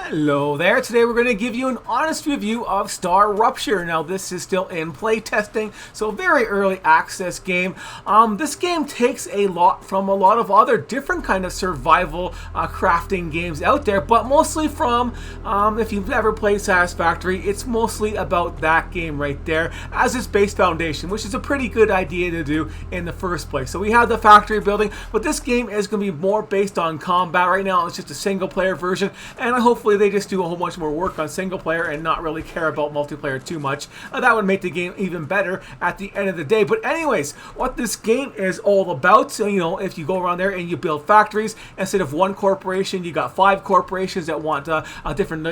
Hello there. Today we're going to give you an honest review of Star Rupture. Now this is still in play testing, so very early access game. This game takes a lot from a lot of other different kind of survival crafting games out there, but mostly from, if you've ever played Satisfactory, it's mostly about that game right there as its base foundation, which is a pretty good idea to do in the first place. So we have the factory building, but this game is going to be more based on combat. Right now it's just a single player version, and hopefully they just do a whole bunch more work on single player and not really care about multiplayer too much. That would make the game even better at the end of the day. But anyways, what this game is all about, so, if you go around there and you build factories, instead of one corporation, you got 5 corporations that want different,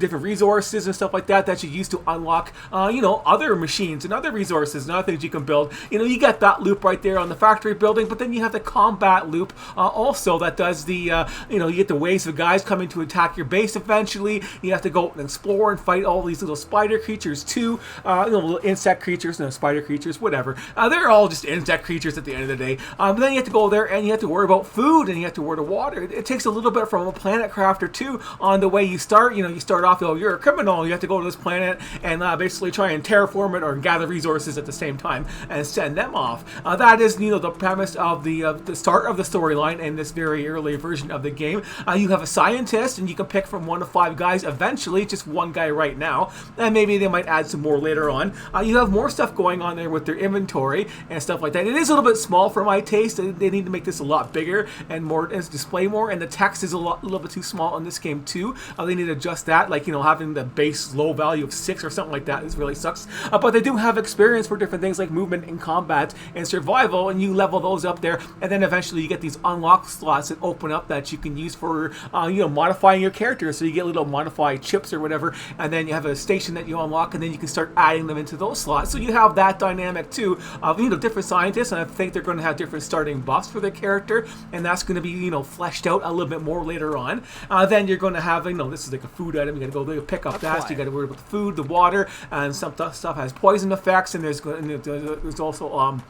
different resources and stuff like that that you use to unlock, other machines and other resources and other things you can build. You get that loop right there on the factory building, but then you have the combat loop also that does the, you get the waves of guys coming to attack your base eventually. You have to go and explore and fight all these little spider creatures too, little insect creatures, spider creatures, whatever. They're all just insect creatures at the end of the day. Then you have to go there and you have to worry about food and you have to worry about water. It takes a little bit from a planet crafter too on the way you start. You start off, you're a criminal, you have to go to this planet and basically try and terraform it or gather resources at the same time and send them off. That is, the premise of the start of the storyline in this very early version of the game. You have a scientist and you can pick from 1 to 5 guys eventually, just one guy right now, and maybe they might add some more later on. You have more stuff going on there with their inventory and stuff like that. It is a little bit small for my taste. They need to make this a lot bigger and more, display more, and the text is a little bit too small in this game too. They need to adjust that, like having the base low value of 6 or something like that. This really sucks. But they do have experience for different things like movement and combat and survival, and you level those up there, and then eventually you get these unlock slots that open up that you can use for modifying your character. So you get little modified chips or whatever, and then you have a station that you unlock, and then you can start adding them into those slots. So you have that dynamic too of different scientists, and I think they're going to have different starting buffs for their character, and that's going to be fleshed out a little bit more later on. Then you're going to have this is like a food item. You got to go pick up that. So you got to worry about the food, the water, and some stuff has poison effects, and there's also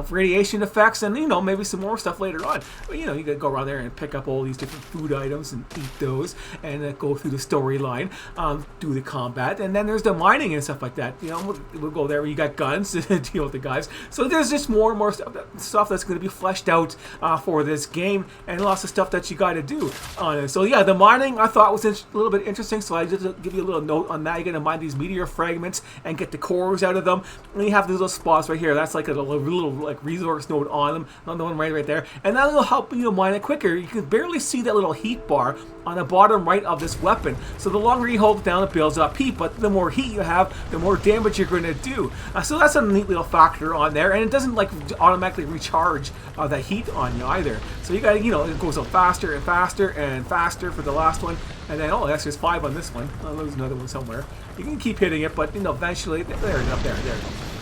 radiation effects, and maybe some more stuff later on. But you got to go around there and pick up all these different food items and eat those, and go through the storyline, do the combat, and then there's the mining and stuff like that. We'll go there where you got guns to deal with the guys. So there's just more and more stuff that's going to be fleshed out for this game, and lots of stuff that you got to do on it. So yeah, the mining I thought was a little bit interesting, so I just give you a little note on that. You're going to mine these meteor fragments and get the cores out of them, and you have these little spots right here. That's like a little like resource node on them, on the one right there, and that will help you mine it quicker. You can barely see that little heat bar on the bottom right of this weapon. So the longer you hold it down, it builds up heat, but the more heat you have, the more damage you're going to do. So that's a neat little factor on there, and it doesn't like automatically recharge that heat on you either. So you got to, it goes up faster and faster and faster for the last one, and then that's just 5 on this one. There's another one somewhere. You can keep hitting it, but eventually there it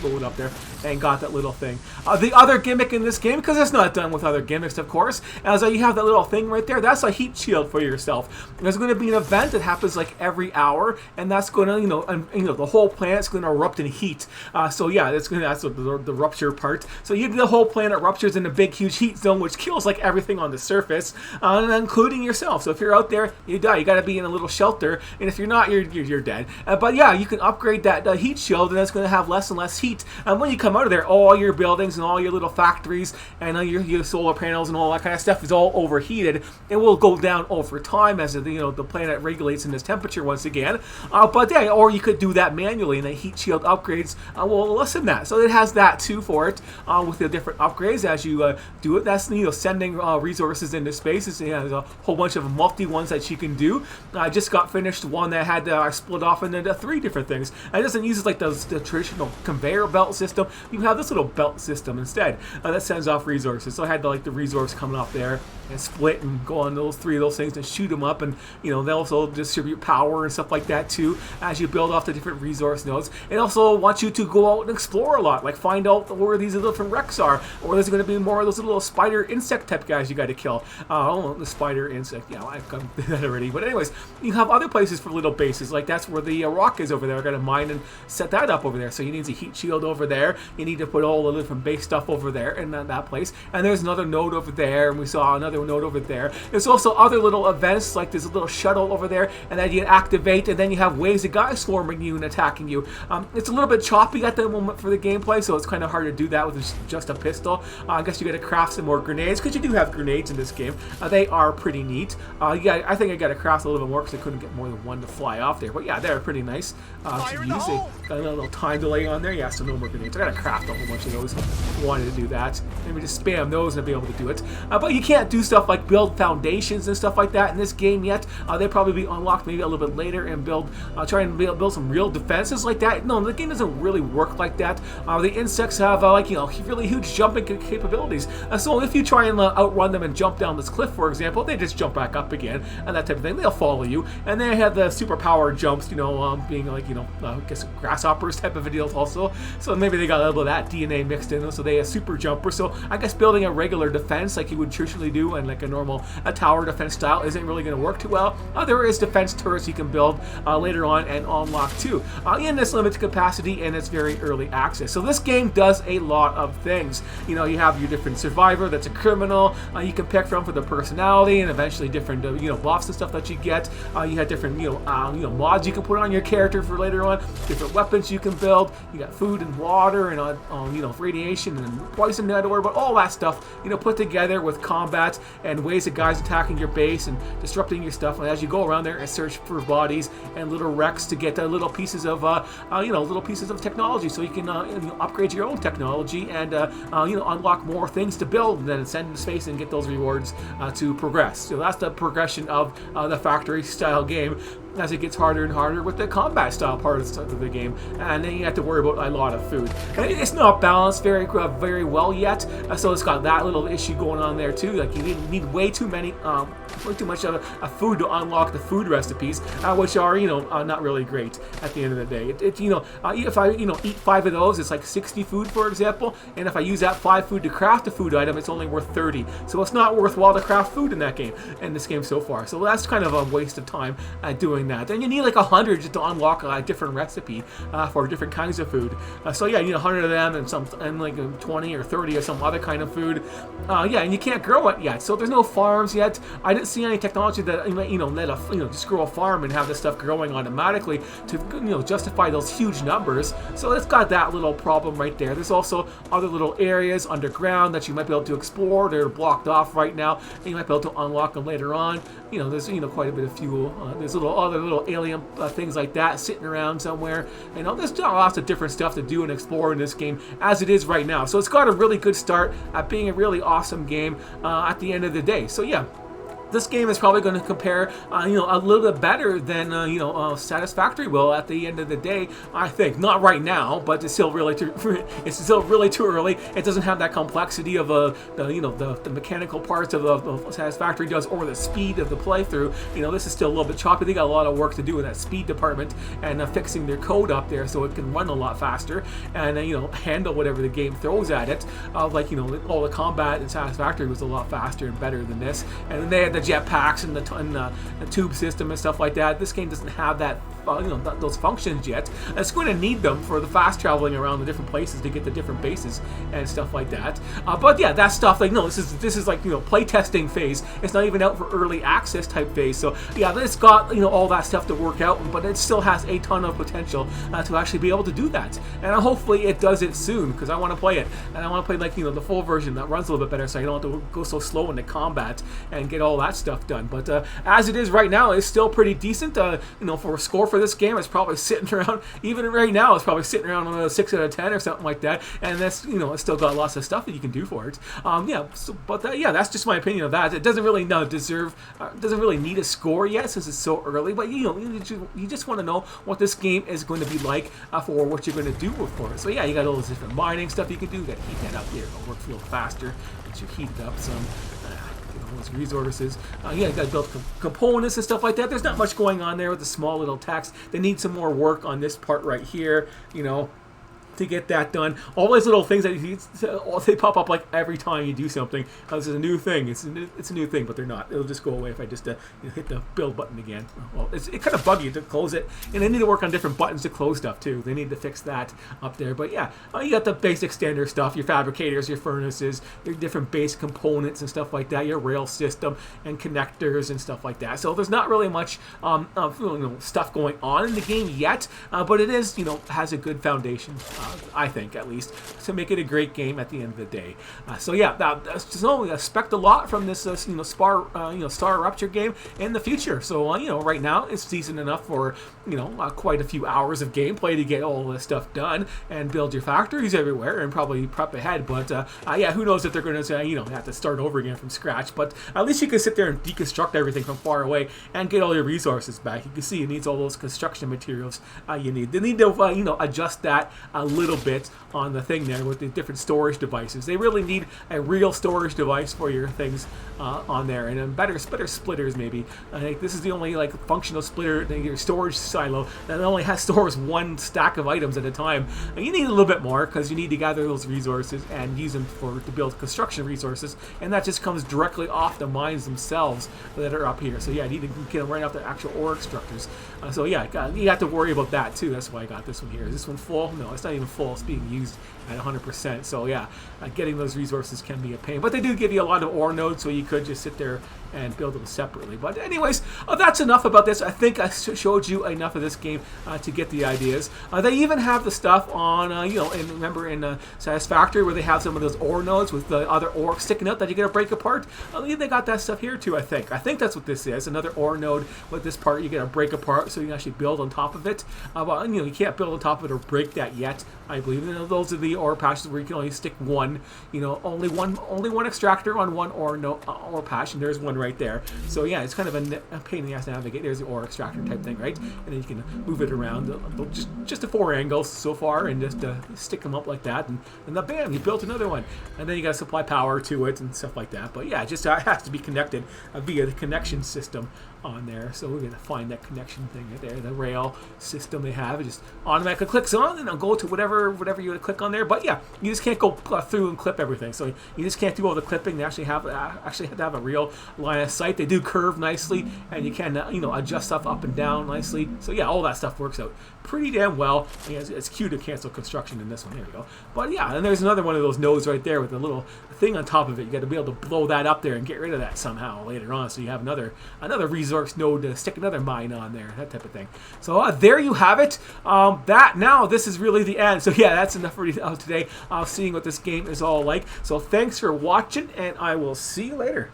go up there and got that little thing. The other gimmick in this game, because it's not done with other gimmicks, of course, as you have that little thing right there. That's a heat shield for yourself. There's going to be an event that happens like every hour, and that's going to, the whole planet's going to erupt in heat. So yeah, that's the rupture part. So the whole planet ruptures in a big, huge heat zone, which kills like everything on the surface, including yourself. So if you're out there, you die. You got to be in a little shelter, and if you're not, you're dead. But yeah, you can upgrade that heat shield, and it's going to have less and less heat. And when you come out of there, all your buildings and all your little factories and your solar panels and all that kind of stuff is all overheated. It will go down over time as the planet regulates in its temperature once again. But yeah, or you could do that manually, and the heat shield upgrades will lessen that. So it has that too for it with the different upgrades as you do it. That's sending resources into space. There's a whole bunch of multi ones that you can do. I just got finished one that had split off into 3 different things. And it doesn't use like the traditional conveyor belt system. You have this little belt system instead that sends off resources. So I had the resource coming off there and split and go on those 3 of those things and shoot them up, and they also distribute power and stuff like that too as you build off the different resource nodes. It also wants you to go out and explore a lot, like find out where these different wrecks are, or there's going to be more of those little spider insect type guys you got to kill. The spider insect, I've got that already. But anyways, you have other places for little bases, like that's where the rock is over there. I got to mine and set that up over there. So you need a heat shield over there. You need to put all the different base stuff over there in that place. And there's another node over there, and we saw another node over there. There's also other little events, like there's a little shuttle over there, and then you activate, and then you have waves of guys swarming you and attacking you. It's a little bit choppy at the moment for the gameplay, so it's kind of hard to do that with just a pistol. I guess you got to craft some more grenades, because you do have grenades in this game. They are pretty neat. I think I got to craft a little bit more because I couldn't get more than one to fly off there. But yeah, they're pretty nice to use. They got a little time delay on there. Yeah, so no more grenades. I got to craft a whole bunch of those if you wanted to do that. Maybe just spam those and be able to do it. But you can't do stuff like build foundations and stuff like that in this game yet. They'll probably be unlocked maybe a little bit later and try and build some real defenses like that. No, the game doesn't really work like that. The insects have really huge jumping capabilities. So if you try and outrun them and jump down this cliff, for example, they just jump back up again and that type of thing. They'll follow you, and they have the superpower jumps, being like I guess grasshoppers type of a deal also. So maybe they got a little bit of that DNA mixed in, so they have super jumper. So I guess building a regular defense like you would traditionally do and like a normal tower defense style isn't really going to work too well. There is defense turrets you can build later on and unlock too in this limited capacity, and it's very early access. So this game does a lot of things. You have your different survivor that's a criminal you can pick from for the personality, and eventually different buffs and stuff that you get. You have different mods you can put on your character for later on, different weapons you can build. You got food and water and radiation and poison, not to worry about all that stuff put together with combat and ways of guys attacking your base and disrupting your stuff. And as you go around there and search for bodies and little wrecks to get little pieces of little pieces of technology, so you can upgrade your own technology and unlock more things to build and then send into space and get those rewards to progress. So that's the progression of the factory style game, as it gets harder and harder with the combat style part of the game, and then you have to worry about a lot of food. And it's not balanced very well yet, so it's got that little issue going on there too. Like you need way too much of a food to unlock the food recipes, which are not really great at the end of the day. If I eat 5 of those, it's like 60 food, for example, and if I use that 5 food to craft a food item, it's only worth 30. So it's not worthwhile to craft food in this game so far. So that's kind of a waste of time doing that. And you need like 100 just to unlock a different recipe for different kinds of food. So yeah, you need 100 of them and like 20 or 30 of some other kind of food. And you can't grow it yet. So there's no farms yet. I didn't see any technology that let just grow a farm and have this stuff growing automatically to justify those huge numbers. So it's got that little problem right there. There's also other little areas underground that you might be able to explore. They're blocked off right now, and you might be able to unlock them later on. There's quite a bit of fuel. There's other little alien things like that sitting around somewhere. There's lots of different stuff to do and explore in this game as it is right now. So it's got a really good start at being a really awesome game at the end of the day. So yeah, this game is probably going to compare, a little bit better than, Satisfactory will at the end of the day. I think not right now, but it's still really too early. It doesn't have that complexity of the mechanical parts of Satisfactory does, or the speed of the playthrough. This is still a little bit choppy. They got a lot of work to do in that speed department and fixing their code up there so it can run a lot faster and handle whatever the game throws at it. All the combat in Satisfactory was a lot faster and better than this, and then they had the jetpacks and the tube system and stuff like that. This game doesn't have that those functions yet. It's going to need them for the fast traveling around the different places to get the different bases and stuff like that. But yeah, that stuff this is like playtesting phase. It's not even out for early access type phase. So yeah, it's got all that stuff to work out, but it still has a ton of potential to actually be able to do that. And hopefully it does it soon, because I want to play it, and I want to play the full version that runs a little bit better, so I don't have to go so slow into combat and get all that stuff done. But as it is right now, it's still pretty decent. For a score for this game, it's probably sitting around, even right now, it's probably sitting around on a 6 out of 10 or something like that. And that's it's still got lots of stuff that you can do for it. That's just my opinion of that. It doesn't really doesn't really need a score yet since it's so early. But you just want to know what this game is going to be like for what you're going to do for it. So yeah, you got all those different mining stuff you can do. You got to heat that up there. It'll work a little faster once you heat it up some. Resources. You got to build components and stuff like that. There's not much going on there with the small little text. They need some more work on this part right here. to get that done. All those little things that they pop up like every time you do something. This is a new thing. It's a new thing, but they're not. It'll just go away if I just hit the build button again. Well, it's kind of buggy to close it, and they need to work on different buttons to close stuff too. They need to fix that up there. But yeah, you got the basic standard stuff: your fabricators, your furnaces, your different base components and stuff like that. Your rail system and connectors and stuff like that. So there's not really much stuff going on in the game yet, but it is has a good foundation. I think, at least, to make it a great game at the end of the day. So yeah, so expect a lot from this Star Rupture game in the future. So right now it's decent enough for quite a few hours of gameplay to get all this stuff done and build your factories everywhere and probably prep ahead. But yeah, who knows if they're going to have to start over again from scratch. But at least you can sit there and deconstruct everything from far away and get all your resources back. You can see it needs all those construction materials you need. They need to adjust that a little bit on the thing there with the different storage devices. They really need a real storage device for your things on there, and better splitters maybe. I think this is the only functional splitter, your storage silo, that only stores one stack of items at a time. And you need a little bit more because you need to gather those resources and use them to build construction resources, and that just comes directly off the mines themselves that are up here. So yeah, I need to get them right off the actual ore extractors. So yeah, you have to worry about that too. That's why I got this one here. Is this one full? No, it's not even full. It's being used at 100%. So yeah, getting those resources can be a pain. But they do give you a lot of ore nodes, so you could just sit there and build them separately. But anyways, that's enough about this. I think I showed you enough of this game to get the ideas. They even have the stuff on, and remember in Satisfactory where they have some of those ore nodes with the other ore sticking out that you gotta break apart. They got that stuff here too, I think. I think that's what this is. Another ore node with this part you gotta break apart so you can actually build on top of it. But you can't build on top of it or break that yet, I believe. Those are the ore patches where you can only stick one, only one extractor on one ore patch, and there's one right there. So yeah, it's kind of a pain in the ass to navigate. There's the ore extractor type thing, right? And then you can move it around just to 4 angles so far, and just stick them up like that, and then bam, you built another one. And then you got to supply power to it and stuff like that. But yeah, it just has to be connected via the connection system on there. So we're gonna find that connection thing right there, the rail system they have. It just automatically clicks on, and I'll go to whatever you want to click on there. But yeah, you just can't go through and clip everything. So you just can't do all the clipping. They actually have to have a real line of sight. They do curve nicely, and you can adjust stuff up and down nicely. So yeah, all that stuff works out pretty damn well. And it's cute to cancel construction in this one. There we go. But yeah, and there's another one of those nodes right there with a little thing on top of it. You got to be able to blow that up there and get rid of that somehow later on. So you have another resource node to stick another mine on there, that type of thing. So there you have it. This is really the end. So yeah, that's enough for today. Seeing what this game is all like. So thanks for watching, and I will see you later.